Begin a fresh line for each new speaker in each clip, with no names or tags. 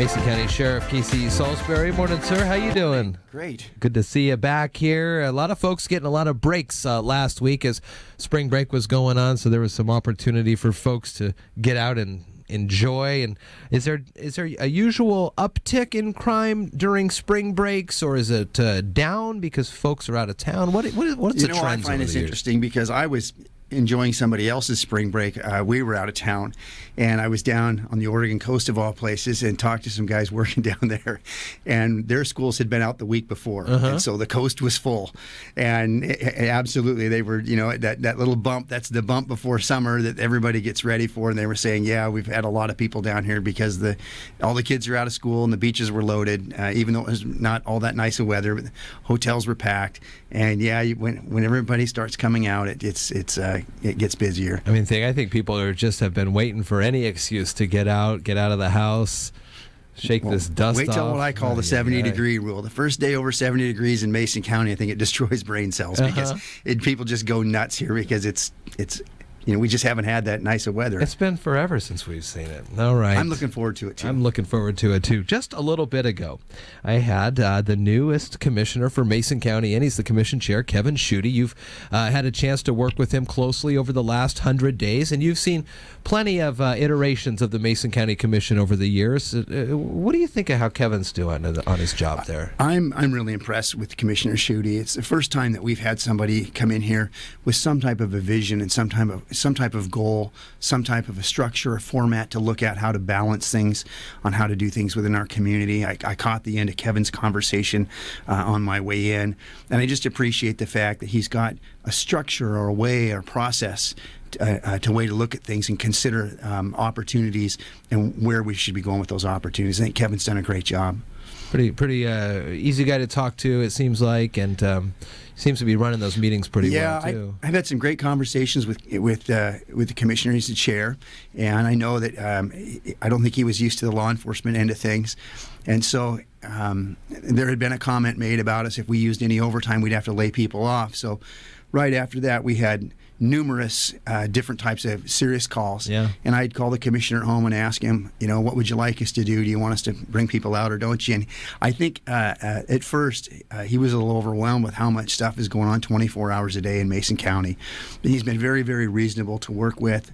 Mason County Sheriff Casey Salisbury. Morning, sir. How you doing?
Great.
Good to see you back here. A lot of folks getting a lot of breaks last week as spring break was going on, so there was some opportunity for folks to get out and enjoy. And is there a usual uptick in crime during spring breaks, or is it down because folks are out of town? What's the trends?
I find this interesting because I was enjoying somebody else's spring break. We were out of town, and I was down on the Oregon coast of all places and talked to some guys working down there, and their schools had been out the week before, and so the coast was full. And absolutely, they were, that little bump, that's the bump before summer that everybody gets ready for, and they were saying, yeah, we've had a lot of people down here because all the kids are out of school and the beaches were loaded, even though it was not all that nice of weather, but hotels were packed. And yeah, when everybody starts coming out, it gets busier.
I think people have been waiting for any excuse to get out of the house, shake this dust off.
Wait till what I call the 70-degree rule. The first day over 70 degrees in Mason County, I think it destroys brain cells because people just go nuts here because it's we just haven't had that nice of weather.
It's been forever since we've seen it. All right.
I'm looking forward to it, too.
I'm looking forward to it, too. Just a little bit ago, I had the newest commissioner for Mason County, and he's the commission chair, Kevin Shutty. You've had a chance to work with him closely over the last 100 days, and you've seen plenty of iterations of the Mason County Commission over the years. What do you think of how Kevin's doing on his job there?
I'm really impressed with Commissioner Shutty. It's the first time that we've had somebody come in here with some type of a vision and some type of goal, some type of a structure, a format to look at how to balance things, on how to do things within our community. I caught the end of Kevin's conversation on my way in, and I just appreciate the fact that he's got a structure or a way or process to way to look at things and consider opportunities and where we should be going with those opportunities. I think Kevin's done a great job.
Pretty easy guy to talk to, it seems like, and seems to be running those meetings pretty well too.
I've had some great conversations with the commissioner. He's the chair, and I know that I don't think he was used to the law enforcement end of things, and so there had been a comment made about us if we used any overtime, we'd have to lay people off. So right after that, we had numerous different types of serious calls.
Yeah.
And I'd call the commissioner home and ask him, what would you like us to do? Do you want us to bring people out or don't you? And I think at first he was a little overwhelmed with how much stuff is going on 24 hours a day in Mason County. But he's been very, very reasonable to work with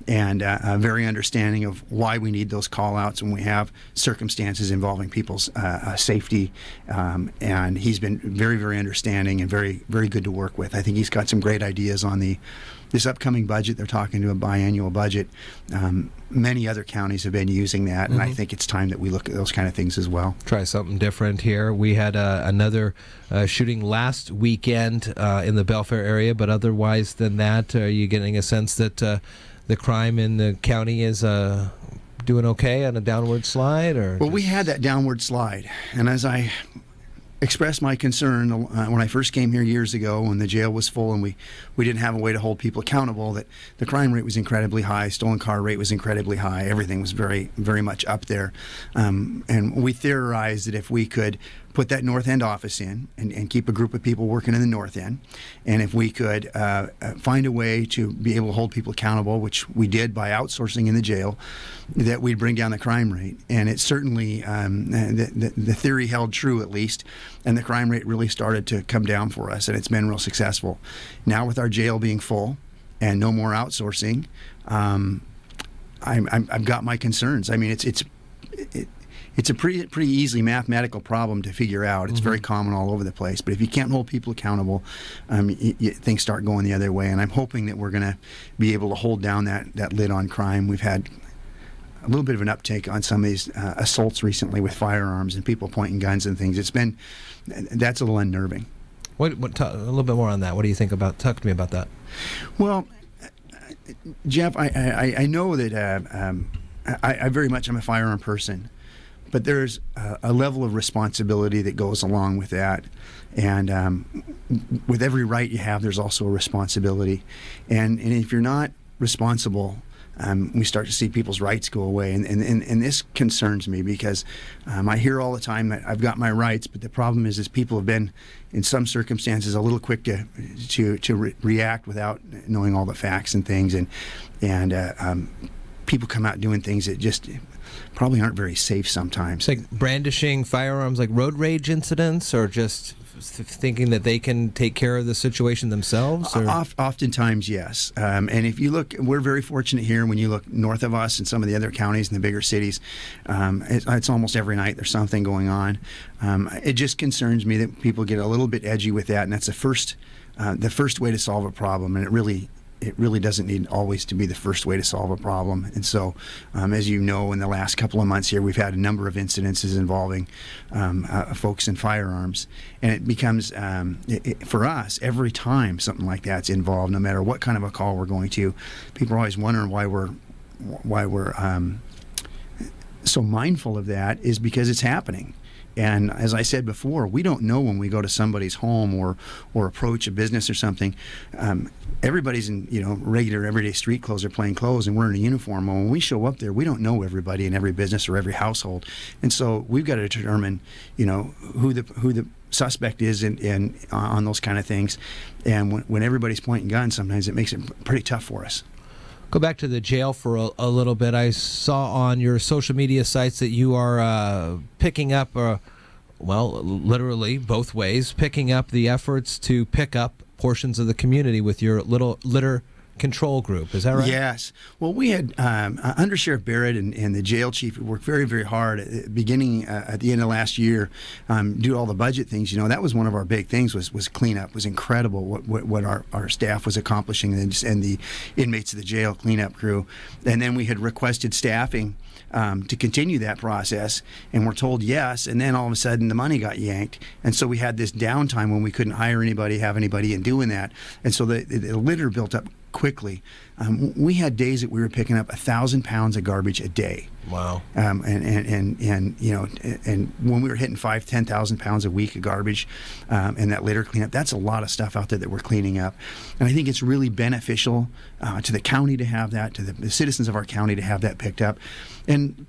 and very understanding of why we need those call-outs when we have circumstances involving people's safety. And he's been very, very understanding and very, very good to work with. I think he's got some great ideas on this upcoming budget. They're talking to a biannual budget. Many other counties have been using that, and I think it's time that we look at those kind of things as well.
Try something different here. We had another shooting last weekend in the Belfair area, but otherwise than that, are you getting a sense that the crime in the county is doing okay on a downward slide?
Well, we had that downward slide, and as I expressed my concern when I first came here years ago when the jail was full and we didn't have a way to hold people accountable, that the crime rate was incredibly high, stolen car rate was incredibly high, everything was very, very much up there. And we theorized that if we could put that North End office in and keep a group of people working in the North End, and if we could find a way to be able to hold people accountable, which we did by outsourcing in the jail, that we'd bring down the crime rate. And it certainly, the theory held true at least, and the crime rate really started to come down for us, and it's been real successful. Now with our jail being full and no more outsourcing, I've got my concerns. I mean, it's a pretty easily mathematical problem to figure out. It's very common all over the place. But if you can't hold people accountable, things start going the other way. And I'm hoping that we're going to be able to hold down that lid on crime. We've had a little bit of an uptake on some of these assaults recently with firearms and people pointing guns and things. That's a little unnerving.
A little bit more on that. What do you think about? Talk to me about that.
Well, Jeff, I know that I very much am a firearm person. But there's a level of responsibility that goes along with that. And with every right you have, there's also a responsibility. And if you're not responsible, we start to see people's rights go away. And this concerns me because I hear all the time that I've got my rights, but the problem is people have been, in some circumstances, a little quick to react without knowing all the facts and things. And people come out doing things that just probably aren't very safe sometimes.
It's like brandishing firearms, like road rage incidents, or just thinking that they can take care of the situation themselves? Or?
Oftentimes, yes. And if you look, we're very fortunate here. When you look north of us and some of the other counties and the bigger cities, it's almost every night there's something going on. It just concerns me that people get a little bit edgy with that, and that's the first way to solve a problem. And it really doesn't need always to be the first way to solve a problem. And so, as you know, in the last couple of months here, we've had a number of incidences involving folks in firearms. And it becomes, for us, every time something like that's involved, no matter what kind of a call we're going to, people are always wondering why we're so mindful of that, is because it's happening. And as I said before, we don't know when we go to somebody's home or approach a business or something. Everybody's in regular everyday street clothes or plain clothes, and we're in a uniform. Well, when we show up there, we don't know everybody in every business or every household, and so we've got to determine who the suspect is in on those kind of things. And when everybody's pointing guns, sometimes it makes it pretty tough for us.
Go back to the jail for a little bit. I saw on your social media sites that you are picking up, literally both ways, picking up the efforts to pick up portions of the community with your little litter control group. Is that right?
Yes. Well, we had Under Sheriff Barrett and the jail chief worked very, very hard at the end of last year, do all the budget things. That was one of our big things was cleanup. It was incredible what our staff was accomplishing, and the inmates of the jail cleanup crew. And then we had requested staffing to continue that process, and we're told yes, and then all of a sudden the money got yanked, and so we had this downtime when we couldn't hire anybody, have anybody in doing that, and so the litter built up quickly. We had days that we were picking up 1,000 pounds of garbage a day.
Wow.
And when we were hitting 5,000-10,000 pounds a week of garbage, and that litter cleanup, that's a lot of stuff out there that we're cleaning up. And I think it's really beneficial to the county to have that, to the citizens of our county to have that picked up, and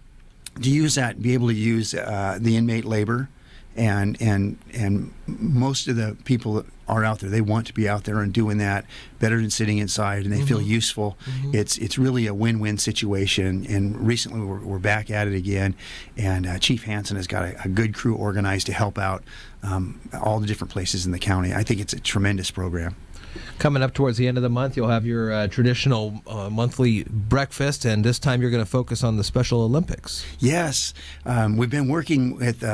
to use that, be able to use the inmate labor. And most of the people that are out there, they want to be out there and doing that better than sitting inside, and they feel useful. It's really a win-win situation. And recently we're back at it again, and Chief Hansen has got a good crew organized to help out all the different places in the county. I think it's a tremendous program.
Coming up towards the end of the month, you'll have your traditional monthly breakfast, and this time you're going to focus on the Special Olympics.
Yes. We've been working with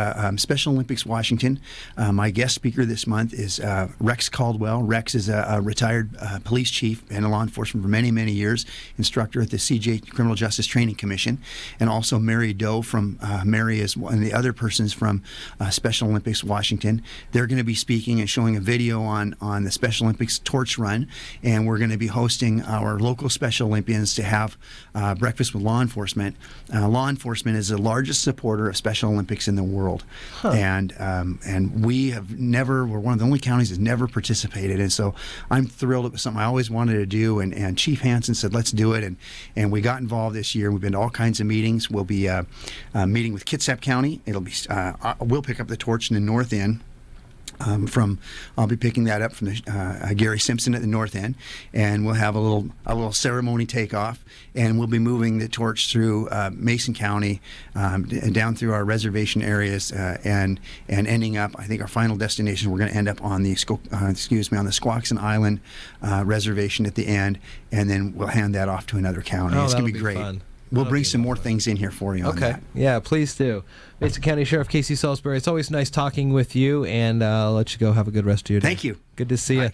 Special Olympics Washington. My guest speaker this month is Rex Caldwell. Rex is a retired police chief and a law enforcement for many, many years, instructor at the CJ Criminal Justice Training Commission, and also Mary Doe from Mary is one of the other persons from Special Olympics Washington. They're going to be speaking and showing a video on the Special Olympics torch run, and we're going to be hosting our local Special Olympians to have breakfast with law enforcement. Law enforcement is the largest supporter of Special Olympics in the world, and we're one of the only counties that's never participated, and so I'm thrilled. It was something I always wanted to do, and Chief Hansen said let's do it, and we got involved this year. We've been to all kinds of meetings. We'll be meeting with Kitsap County. We'll pick up the torch in the north end. I'll be picking that up from Gary Simpson at the north end, and we'll have a little ceremony takeoff, and we'll be moving the torch through Mason County, down through our reservation areas, and ending up. I think our final destination, we're going to end up on the Squaxin Island reservation at the end, and then we'll hand that off to another county. It's going to be great.
Fun.
We'll bring some more things in here for you on that.
Yeah, please do. Mason County Sheriff Casey Salisbury, it's always nice talking with you, and I'll let you go. Have a good rest of your day.
Thank you.
Good to see you.